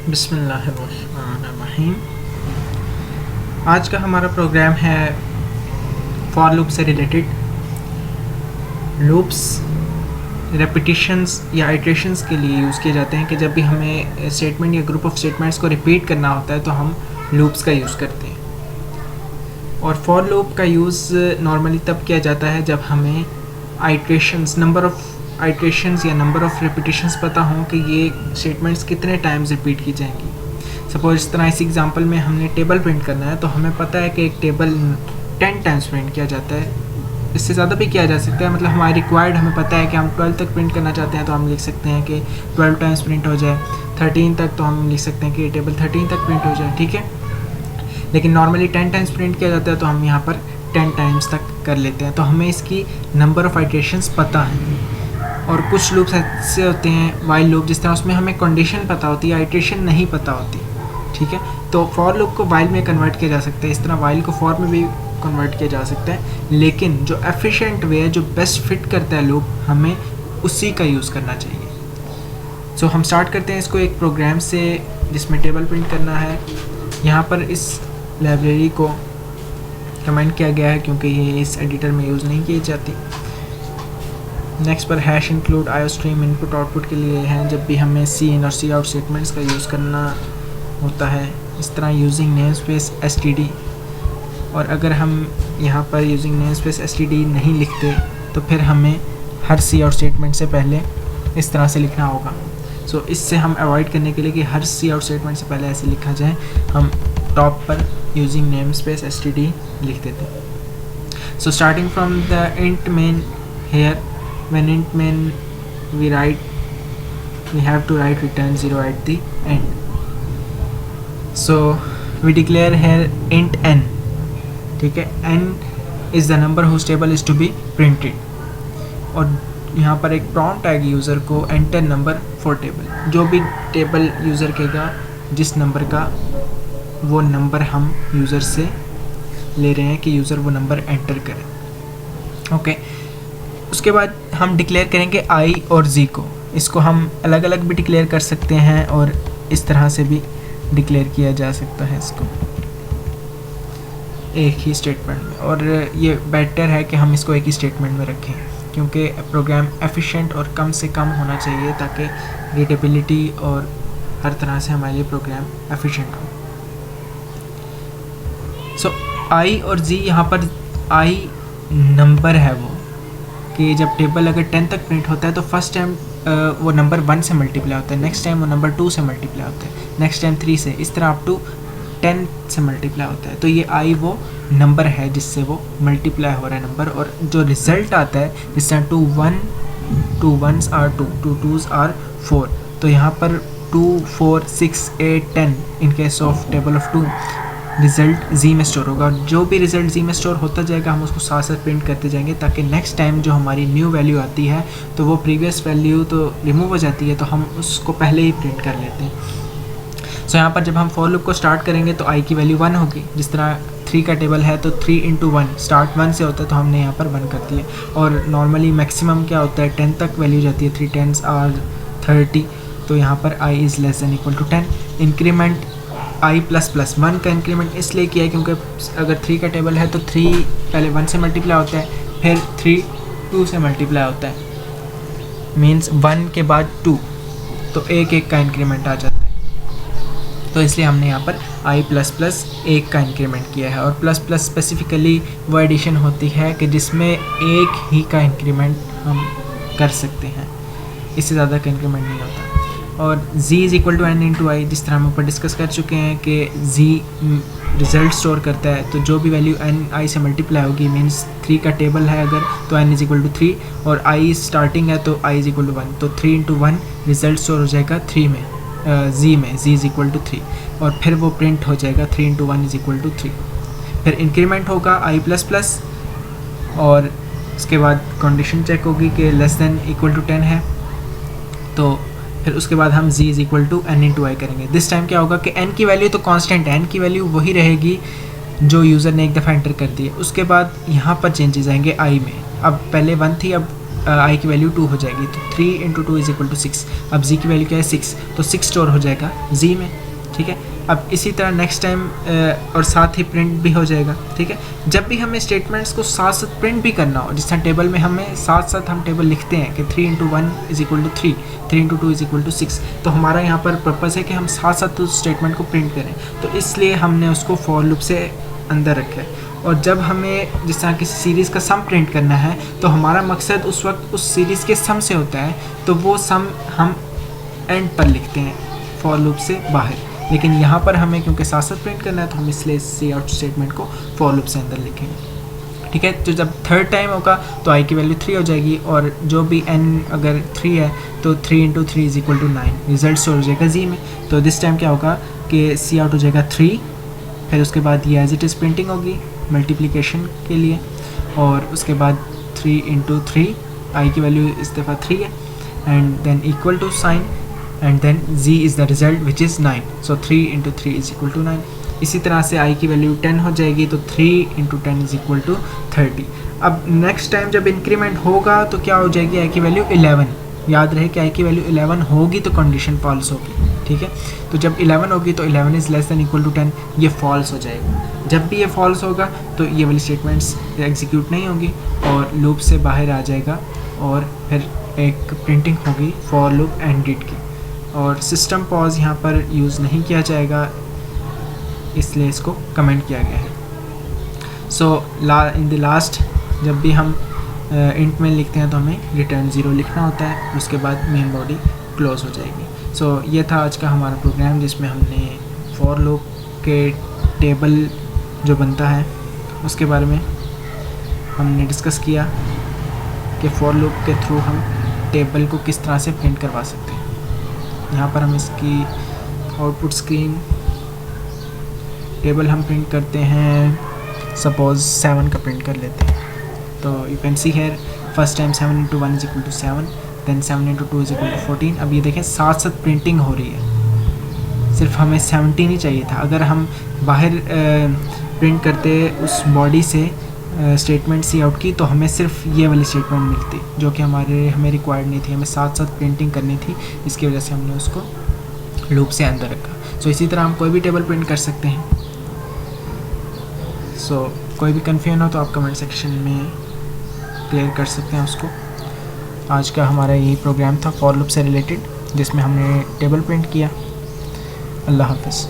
बिस्मिल्लाहिर्रहमानिर्रहीम। आज का हमारा प्रोग्राम है फॉर लूप से रिलेटेड। लूप्स रेपिटिशंस या आइट्रेशंस के लिए यूज़ किए जाते हैं कि जब भी हमें स्टेटमेंट या ग्रुप ऑफ स्टेटमेंट्स को रिपीट करना होता है तो हम लूप्स का यूज़ करते हैं। और फॉर लूप का यूज़ नॉर्मली तब किया जाता है जब हमें आइट्रेशंस, नंबर ऑफ़ आइट्रेशंस या नंबर ऑफ़ रेपिटिशंस पता हों कि ये स्टेटमेंट्स कितने टाइम्स रिपीट की जाएंगी। सपोज इस तरह, इस एग्जांपल में हमने टेबल प्रिंट करना है तो हमें पता है कि एक टेबल 10 टाइम्स प्रिंट किया जाता है, इससे ज़्यादा भी किया जा सकता है। मतलब हमारी रिक्वायर्ड, हमें पता है कि हम 12 तक प्रिंट करना चाहते हैं तो हम लिख सकते हैं कि 12 टाइम्स प्रिंट हो जाए। 13 तक तो हम लिख सकते हैं कि टेबल 13 तक प्रिंट हो जाए, ठीक है। लेकिन नॉर्मली 10 टाइम्स प्रिंट किया जाता है तो हम यहाँ पर 10 टाइम्स तक कर लेते हैं, तो हमें इसकी नंबर ऑफ़ आइट्रेशंस पता है। और कुछ लूप्स ऐसे होते हैं, वाइल लूप जिस तरह, उसमें हमें कंडीशन पता होती है, आइट्रेशन नहीं पता होती, ठीक है। तो फॉर लूप को वाइल में कन्वर्ट किया जा सकता है, इस तरह वाइल को फॉर में भी कन्वर्ट किया जा सकता है। लेकिन जो एफिशिएंट वे है, जो बेस्ट फिट करता है लूप, हमें उसी का यूज़ करना चाहिए। सो हम स्टार्ट करते हैं इसको एक प्रोग्राम से जिसमें टेबल प्रिंट करना है। यहाँ पर इस लाइब्रेरी को कमेंट किया गया है क्योंकि ये इस एडिटर में यूज़ नहीं की जाती। नेक्स्ट पर hash include iostream input output के लिए है, जब भी हमें सी इन और सी आउट स्टेटमेंट्स का यूज़ करना होता है। इस तरह यूजिंग नेम स्पेस std, और अगर हम यहाँ पर यूजिंग नेम स्पेस std नहीं लिखते तो फिर हमें हर सी आउट स्टेटमेंट से पहले इस तरह से लिखना होगा। सो इससे हम अवॉइड करने के लिए कि हर सी आउट स्टेटमेंट से पहले ऐसे लिखा जाए, हम टॉप पर यूजिंग नेम स्पेस std लिख देते हैं। So starting from the int main here, when int main we have to write return 0 at the end. So we declare here int n, ठीक है। n is the number whose table is to be printed, और यहाँ पर एक prompt आएगी user को enter number for table, जो भी टेबल यूज़र कहेगा जिस नंबर का, वो नंबर हम यूज़र से ले रहे हैं कि यूज़र वो नंबर एंटर करे, ओके। उसके बाद हम डिक्लेयर करेंगे i और z को। इसको हम अलग अलग भी डिक्लेयर कर सकते हैं और इस तरह से भी डिक्लेयर किया जा सकता है इसको एक ही स्टेटमेंट में। और ये बेटर है कि हम इसको एक ही स्टेटमेंट में रखें क्योंकि प्रोग्राम एफिशिएंट और कम से कम होना चाहिए ताकि रीडेबिलिटी और हर तरह से हमारे लिए प्रोग्राम एफिशिएंट हो। सो i और z, यहाँ पर i नंबर है वो कि जब टेबल अगर 10 तक प्रिंट होता है तो फर्स्ट टाइम वो नंबर 1 से मल्टीप्लाई होता है, नेक्स्ट टाइम वो नंबर 2 से मल्टीप्लाई होता है, नेक्स्ट टाइम 3 से, इस तरह अप टू 10 से मल्टीप्लाई होता है। तो ये आई वो नंबर है जिससे वो मल्टीप्लाई हो रहा है नंबर, और जो रिज़ल्ट आता है जिस तरह 2 1s आर 2, 2 2s आर 4, तो यहाँ पर 2 4 6 8 10 in case of table of 2 result G में स्टोर होगा। जो भी रिज़ल्ट जी में स्टोर होता जाएगा हम उसको साथ साथ प्रिंट करते जाएंगे ताकि नेक्स्ट टाइम जो हमारी न्यू वैल्यू आती है तो वो प्रीवियस वैल्यू तो रिमूव हो जाती है, तो हम उसको पहले ही प्रिंट कर लेते हैं। सो यहाँ पर जब हम फॉर लूप को स्टार्ट करेंगे तो आई की वैल्यू 1 होगी। जिस तरह 3 का टेबल है तो 3 × 1 स्टार्ट 1 से होता है तो हमने यहाँ पर 1 कर दिया। और नॉर्मली मैक्सिमम क्या होता है, 10 तक वैल्यू जाती है, 3 10s आर 30, तो यहाँ पर i is less than equal to 10। Increment i ++ 1 का इंक्रीमेंट इसलिए किया है क्योंकि अगर 3 का टेबल है तो 3 पहले 1 से मल्टीप्लाई होता है, फिर 3 2 से मल्टीप्लाई होता है, मींस 1 के बाद 2, तो एक का इंक्रीमेंट आ जाता है। तो इसलिए हमने यहाँ पर i++ 1 का इंक्रीमेंट किया है। और ++ स्पेसिफिकली वो एडिशन होती है कि जिसमें एक ही का इंक्रीमेंट हम कर सकते हैं, इससे ज़्यादा का इंक्रीमेंट नहीं होता। और z is equal to n × i, जिस तरह हम ऊपर डिस्कस कर चुके हैं कि z रिज़ल्ट स्टोर करता है, तो जो भी वैल्यू n i से मल्टीप्लाई होगी, मींस 3 का टेबल है अगर तो n इज़ इक्वल टू 3 और i स्टार्टिंग है तो i इज़ इक्वल टू 1, तो 3 × 1 रिज़ल्ट स्टोर हो जाएगा 3 में, z में, z इज़ इक्वल टू 3, और फिर वो प्रिंट हो जाएगा 3 × 1 इज़ इक्वल टू 3। फिर इंक्रीमेंट होगा i++, और उसके बाद कंडीशन चेक होगी कि लेस दैन इक्वल टू 10 है, तो फिर उसके बाद हम z is equal to n × i करेंगे। दिस टाइम क्या होगा कि n की वैल्यू तो कांस्टेंट है, n की वैल्यू वही रहेगी जो यूज़र ने एक दफ़ा एंटर कर दी है। उसके बाद यहाँ पर चेंजेस आएंगे i में, अब पहले 1 थी, अब आई की वैल्यू 2 हो जाएगी, तो 3 इंटू 2 इज इक्वल टू 6। अब जी की वैल्यू क्या है 6, तो 6 स्टोर हो जाएगा जी में, ठीक है। अब इसी तरह नेक्स्ट टाइम और साथ ही प्रिंट भी हो जाएगा, ठीक है। जब भी हमें स्टेटमेंट्स को साथ साथ प्रिंट भी करना हो, जिस तरह टेबल में हमें साथ साथ हम टेबल लिखते हैं कि 3 into 1 is equal to 3, 3 into 2 is equal to 6, तो हमारा यहाँ पर पर्पज़ है कि हम साथ साथ उस स्टेटमेंट को प्रिंट करें, तो इसलिए हमने उसको फॉर लूप से अंदर रखा है। और जब हमें जिस तरह किसी सीरीज़ का सम प्रिंट करना है, तो हमारा मकसद उस वक्त उस सीरीज़ के सम से होता है, तो वो सम हम एंड पर लिखते हैं फॉर लूप से बाहर। लेकिन यहाँ पर हमें क्योंकि साथ साथ प्रिंट करना है, तो हम इसलिए सी आउट स्टेटमेंट को फॉर लूप से अंदर लिखेंगे, ठीक है। तो जब थर्ड टाइम होगा तो आई की वैल्यू 3 हो जाएगी, और जो भी एन अगर 3 है तो 3 into 3 is equal to 9, result store हो जाएगा जी में। तो दिस टाइम क्या होगा कि सी आउट हो जाएगा 3, फिर उसके बाद ये एज इट इज़ प्रिंटिंग होगी मल्टीप्लिकेशन के लिए, और उसके बाद 3 इंटू 3, आई की वैल्यू इस दफ़ा 3 है, and then equal to sign, and then z is the result which is 9, so 3 into 3 is equal to 9। इसी तरह से i की वैल्यू 10 हो जाएगी, तो 3 इंटू 10 इज इक्वल टू 30। अब नेक्स्ट टाइम जब इंक्रीमेंट होगा तो क्या हो जाएगी, i की वैल्यू 11। याद रहे कि i की वैल्यू 11 होगी तो कंडीशन फॉल्स होगी, ठीक है। तो जब 11 होगी तो 11 is less than equal to 10, ये फॉल्स हो जाएगा। जब भी ये फॉल्स होगा तो ये वाली स्टेटमेंट्स एग्जीक्यूट नहीं होंगी और लूप से बाहर आ जाएगा, और फिर एक प्रिंटिंग होगी फॉर लूप एंड डिड की। और सिस्टम पॉज यहाँ पर यूज़ नहीं किया जाएगा, इसलिए इसको कमेंट किया गया है। सो इन द लास्ट जब भी हम इंट में लिखते हैं तो हमें रिटर्न 0 लिखना होता है, उसके बाद मेन बॉडी क्लोज हो जाएगी। सो ये था आज का हमारा प्रोग्राम, जिसमें हमने फॉर लूप के टेबल जो बनता है उसके बारे में हमने डिस्कस किया कि फॉर लूप के थ्रू हम टेबल को किस तरह से प्रिंट करवा सकते हैं। यहाँ पर हम इसकी आउटपुट स्क्रीन टेबल हम प्रिंट करते हैं, सपोज 7 का प्रिंट कर लेते हैं, तो you can see here first time 7 into 1 is equal to 7, then 7 into 2 is equal to 14। अब ये देखें साथ साथ प्रिंटिंग हो रही है, सिर्फ हमें 17 ही चाहिए था। अगर हम बाहर प्रिंट करते उस बॉडी से स्टेटमेंट सी आउट की, तो हमें सिर्फ ये वाली स्टेटमेंट मिलती, जो कि हमें रिक्वायर्ड नहीं थी, हमें साथ साथ प्रिंटिंग करनी थी, इसकी वजह से हमने उसको लूप से अंदर रखा। सो इसी तरह हम कोई भी टेबल प्रिंट कर सकते हैं। सो कोई भी कन्फ्यूजन हो तो आप कमेंट सेक्शन में क्लियर कर सकते हैं उसको। आज का हमारा यही प्रोग्राम था फॉर लूप से रिलेटेड, जिसमें हमने टेबल प्रिंट किया। अल्लाह हाफ़िज़।